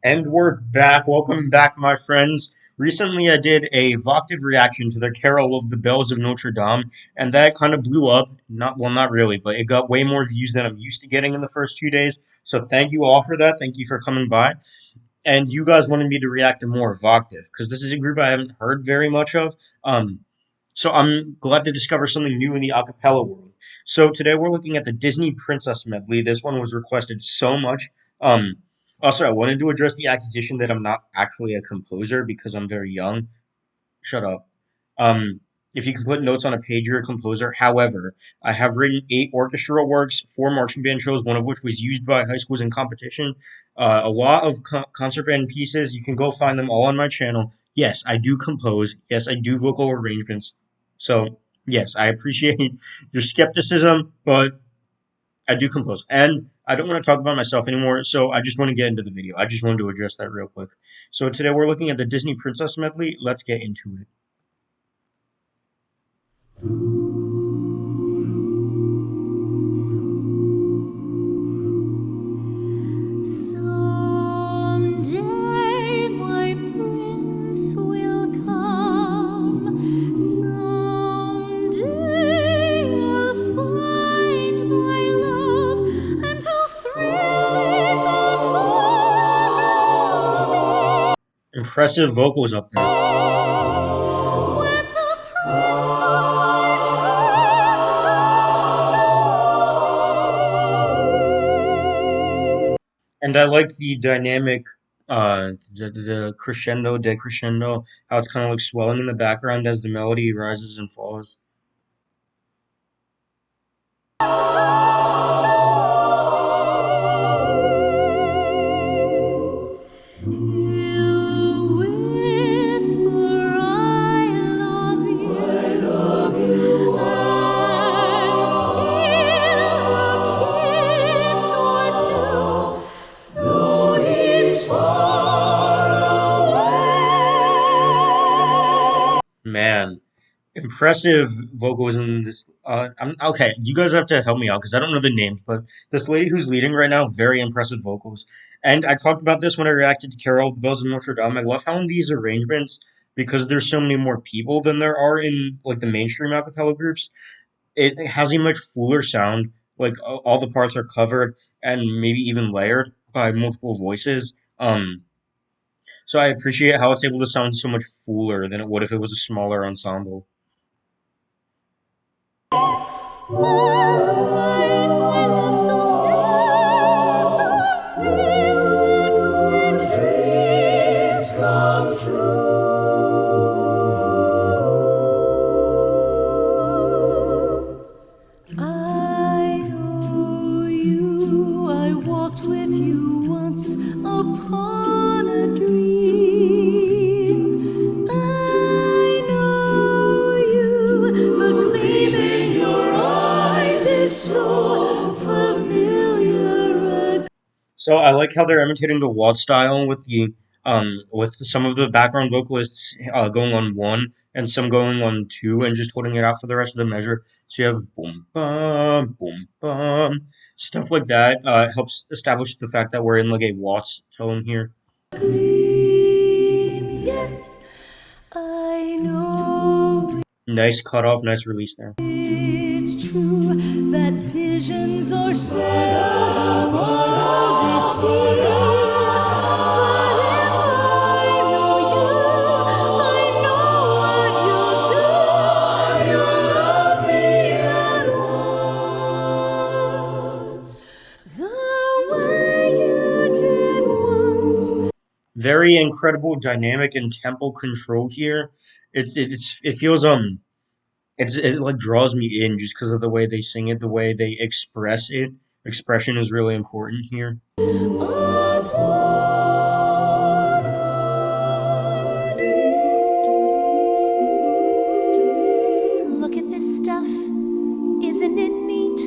And we're back. Welcome back, my friends. Recently, I did a Voctave reaction to the Carol of the Bells of Notre Dame, and that kind of blew up. Not really, but it got way more views than I'm used to getting in the first 2 days. So thank you all for that. Thank you for coming by. And you guys wanted me to react to more Voctave because this is a group I haven't heard very much of. So I'm glad to discover something new in the a cappella world. So today we're looking at the Disney Princess medley. This one was requested so much. Um, Also, I wanted to address the accusation that I'm not actually a composer because I'm very young. Shut up. Um, if you can put notes on a page, you're a composer. However, I have written 8 orchestral works, 4 marching band shows, one of which was used by high schools in competition. A lot of concert band pieces. You can go find them all on my channel. Yes, I do compose. Yes, I do vocal arrangements. So, yes, I appreciate your skepticism, but I do compose. And I don't want to talk about myself anymore, so I just want to get into the video. I just wanted to address that real quick. So today we're looking at the Disney Princess medley. Let's get into it. Someday my prince will come. Someday I'll find my love, and he'll thrill the Impressive vocals up there. when the prince of my dreams comes to And I like the dynamic, the crescendo, decrescendo, how it's kind of like swelling in the background as the melody rises and falls. He'll whisper, I love you, and steal a kiss or two, though he's far away. Man, impressive vocals in this. Okay. You guys have to help me out because I don't know the names, but this lady who's leading right now, very impressive vocals. And I talked about this when I reacted to Carol of the Bells of Notre Dame. I love how in these arrangements, because there's so many more people than there are in like the mainstream a cappella groups, it has a much fuller sound. Like all the parts are covered and maybe even layered by multiple voices. So I appreciate how it's able to sound so much fuller than it would if it was a smaller ensemble. My love, someday our dreams come true. I know you, I walked with you once upon a dream. I know you, the gleam in your eyes is so familiar. So I like how they're imitating the waltz style with some of the background vocalists going on one and some going on two and just holding it out for the rest of the measure. So you have boom bum, stuff like that. Helps establish the fact that we're in like a waltz tone here. Gleam yet, I know Nice cutoff, nice release there. it's true that visions are seldom all we see. But if I know you, I know what you'll do. You'll love me at once, the way you did once. Very incredible dynamic and tempo control here. It feels it like draws me in just because of the way they sing it, the way they express it. Expression is really important here. Look at this stuff, isn't it neat?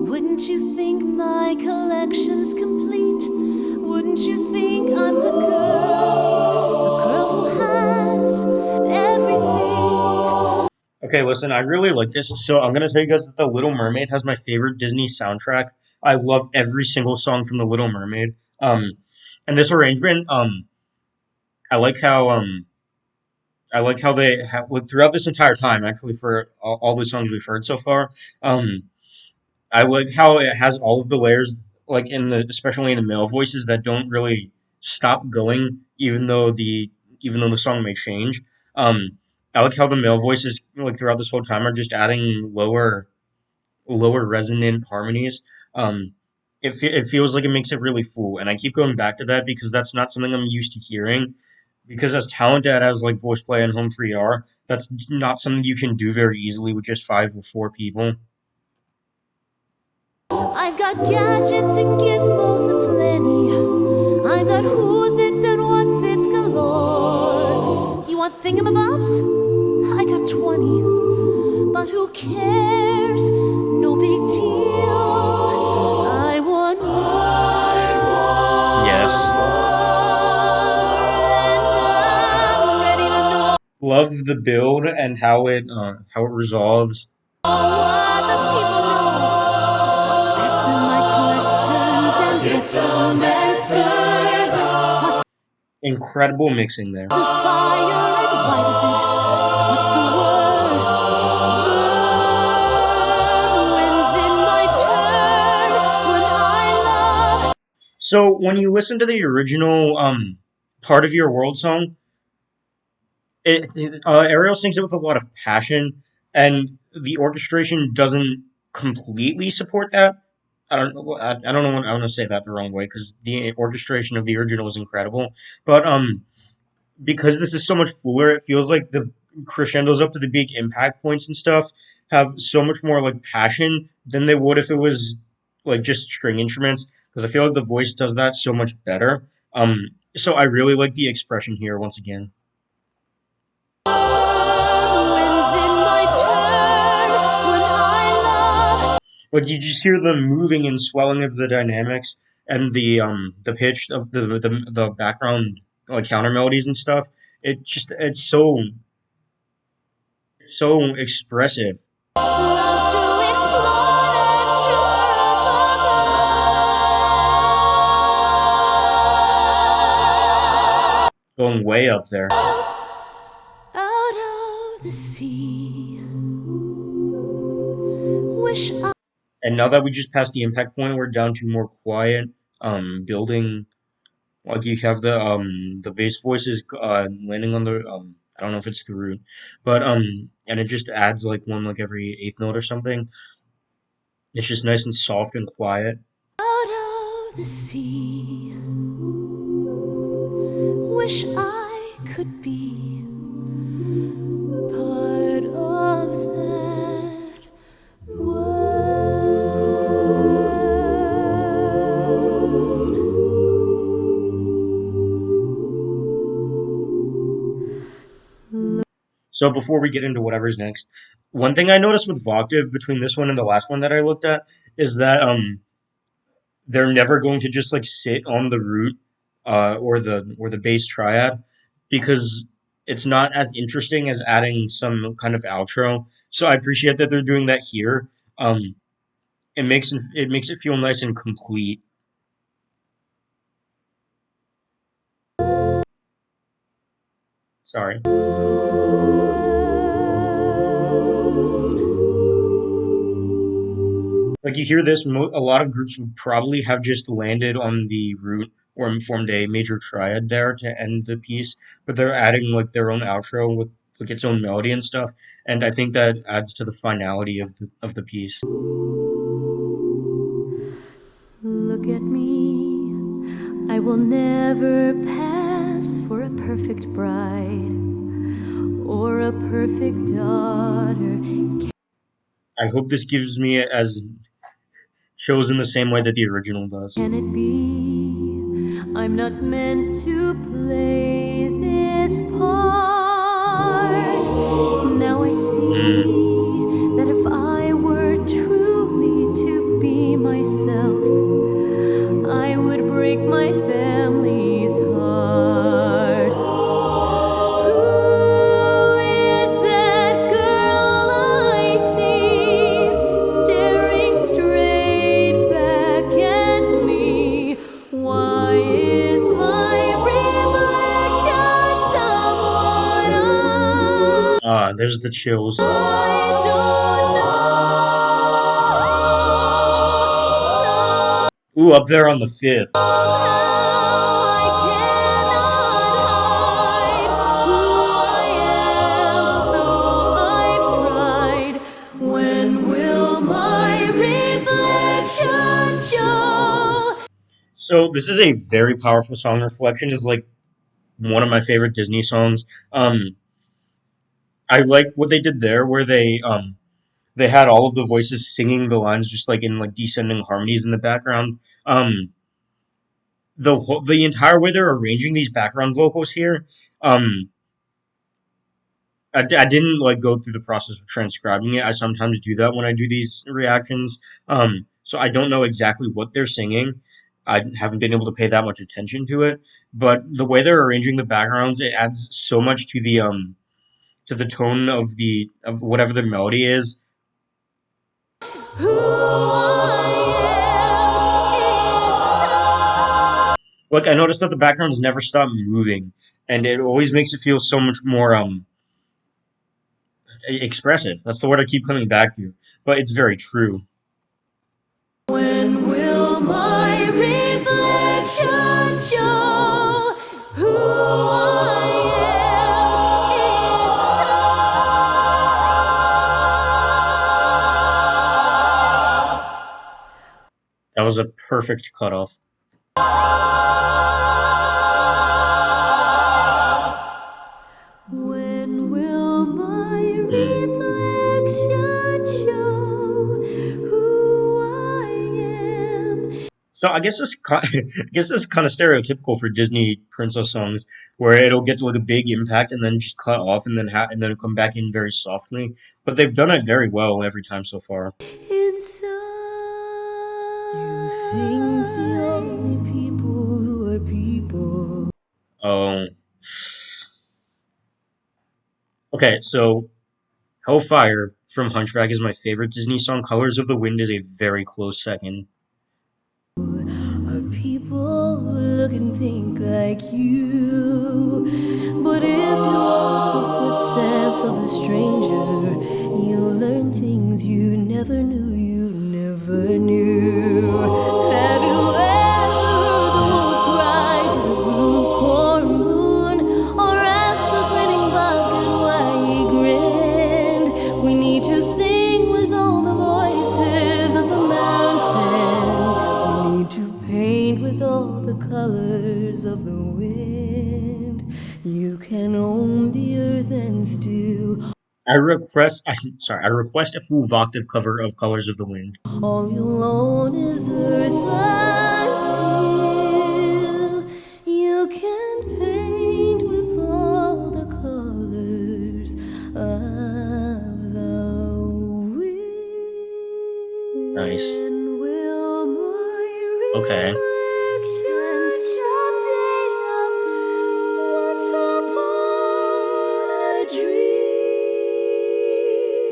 Wouldn't you think my collection's complete? Wouldn't you think I'm the girl who has everything? Okay, listen, I really like this. So I'm gonna tell you guys that The Little Mermaid has my favorite Disney soundtrack. I love every single song from The Little Mermaid. Um, and this arrangement, I like how they have like, throughout this entire time, actually for all the songs we've heard so far. Um, I like how it has all of the layers, like in the especially in the male voices that don't really stop going, even though the song may change. Um, I like how the male voices like throughout this whole time are just adding lower resonant harmonies. Um, it feels like it makes it really full, and I keep going back to that because that's not something I'm used to hearing. Because as talented as like voice play and home free are, that's not something you can do very easily with just 5 or 4 people. I've got gadgets and gizmos aplenty. I've got who's its and what's its galore. You want thingamabobs? I got 20. But who cares? No big deal. I want Yes. more, and I'm ready to know Love the build and how it resolves. what the people know. Ask them my questions and get some answers. What's Incredible mixing there. a fire and why does it? What's the word? Burn. When's in my turn? When I love. So when you listen to the original part of your world song, Ariel sings it with a lot of passion, and the orchestration doesn't completely support that. I don't know. I want to say that the wrong way because the orchestration of the original is incredible, but because this is so much fuller, it feels like the crescendos up to the big impact points and stuff have so much more like passion than they would if it was like just string instruments. Because I feel like the voice does that so much better. So I really like the expression here once again. When's in my turn? When I love. Like you just hear the moving and swelling of the dynamics and the pitch of the background like counter melodies and stuff. It's so expressive. Love to explore that Going way up there. shore out of the sea. Wish I. And now that we just passed the impact point, we're down to more quiet building. Like you have the bass voices landing on the I don't know if it's the root, but and it just adds like one like every eighth note or something. It's just nice and soft and quiet. Out of the sea. Wish I could be part of that world. So before we get into whatever's next, one thing I noticed with Voctave between this one and the last one that I looked at is that they're never going to just like sit on the root or the bass triad because it's not as interesting as adding some kind of outro. So I appreciate that they're doing that here. It makes it feel nice and complete. Sorry. Like you hear this, a lot of groups would probably have just landed on the root or formed a major triad there to end the piece, but they're adding like their own outro with like its own melody and stuff, and I think that adds to the finality of the piece. Look at me, I will never pass for a perfect bride or a perfect daughter. I hope this gives me as shows in the same way that the original does. Can it be? I'm not meant to play this part. Now I see that if I were truly to be myself, I would break my family's heart. Who is that girl I see staring straight back at me? Why there's the chills. I don't know. Ooh, up there on the fifth. Somehow I cannot hide who I am, though I've tried. When will my reflection show? So this is a very powerful song. Reflection is like one of my favorite Disney songs. I like what they did there, where they had all of the voices singing the lines just like in like descending harmonies in the background. The entire way they're arranging these background vocals here, um, I didn't like go through the process of transcribing it. I sometimes do that when I do these reactions. So I don't know exactly what they're singing. I haven't been able to pay that much attention to it, but the way they're arranging the backgrounds, it adds so much to the tone of the of whatever the melody is. Who I Like I noticed that the backgrounds never stop moving, and it always makes it feel so much more expressive. That's the word I keep coming back to, but it's very true. When will my reflection show who I That was a perfect cutoff. am inside? When will my Mm. reflection show who I am? So I guess I guess this is kind of stereotypical for Disney princess songs, where it'll get to like a big impact and then just cut off and then and then come back in very softly. But they've done it very well every time so far. Inside. You think the only people who are people. Oh, okay. So Hellfire from Hunchback is my favorite Disney song. Colors of the Wind is a very close second. Are people who look and think like you. But if you walk the footsteps of a stranger, you'll learn things you never knew you never knew. Have you ever heard the wolf cry to the blue corn moon, or asked the grinning bucket why he grinned? We need to sing with all the voices of the mountain. We need to paint with all the colors of the wind. You can own the earth and still I request a full Voctave cover of Colors of the Wind. all you'll own is earth until you can paint with all the colors of the Nice. wind. Will my Okay. reflection someday up once upon a dream?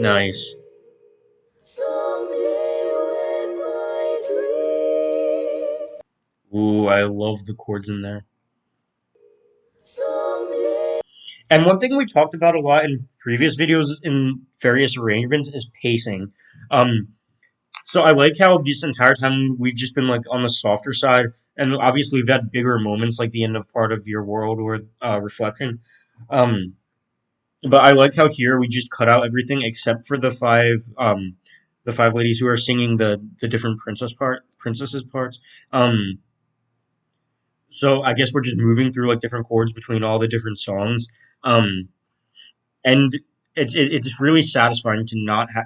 Nice. Someday when my dreams. Ooh, I love the chords in there. Someday. And one thing we talked about a lot in previous videos in various arrangements is pacing. Um, so I like how this entire time we've just been like on the softer side, and obviously we've had bigger moments like the end of part of Your World or Reflection. Um, but I like how here we just cut out everything except for the five ladies who are singing the different princesses parts. Um, so I guess we're just moving through like different chords between all the different songs. Um, and it's really satisfying to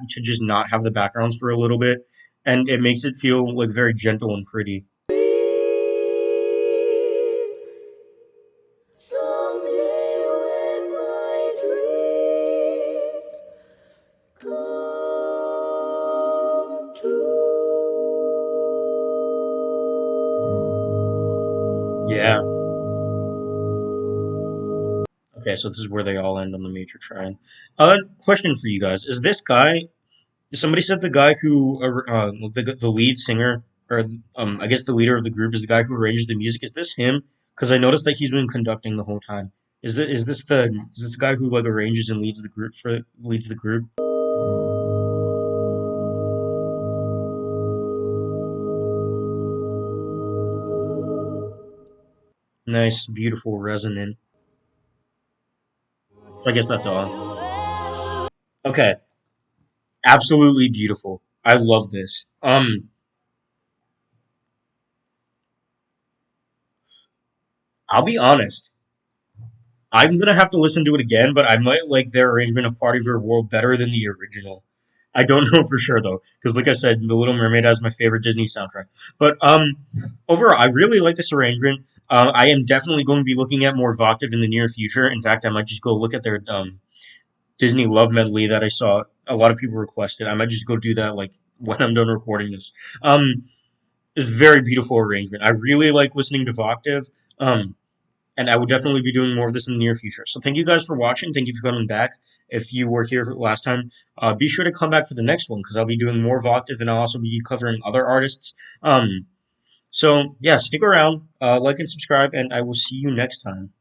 to just not have the backgrounds for a little bit, and it makes it feel like very gentle and pretty. Someday when my dreams come true. Yeah. Okay, so this is where they all end on the major triad. Question for you guys: Is this guy? Somebody said the guy who the lead singer, or I guess the leader of the group is the guy who arranges the music. Is this him? Because I noticed that he's been conducting the whole time. Is this the guy who like arranges and leads the group? Nice, beautiful, resonant. I guess that's all. Okay, absolutely beautiful. I love this. I'll be honest. I'm gonna have to listen to it again, but I might like their arrangement of Part of Your World better than the original. I don't know for sure though, because like I said, The Little Mermaid has my favorite Disney soundtrack. But overall, I really like this arrangement. I am definitely going to be looking at more Voctave in the near future. In fact, I might just go look at their Disney Love Medley that I saw a lot of people requested. I might just go do that like when I'm done recording this. It's a very beautiful arrangement. I really like listening to Voctave. And I will definitely be doing more of this in the near future. So thank you guys for watching. Thank you for coming back. If you were here last time, be sure to come back for the next one because I'll be doing more Voctave and I'll also be covering other artists. So yeah, stick around, like and subscribe, and I will see you next time.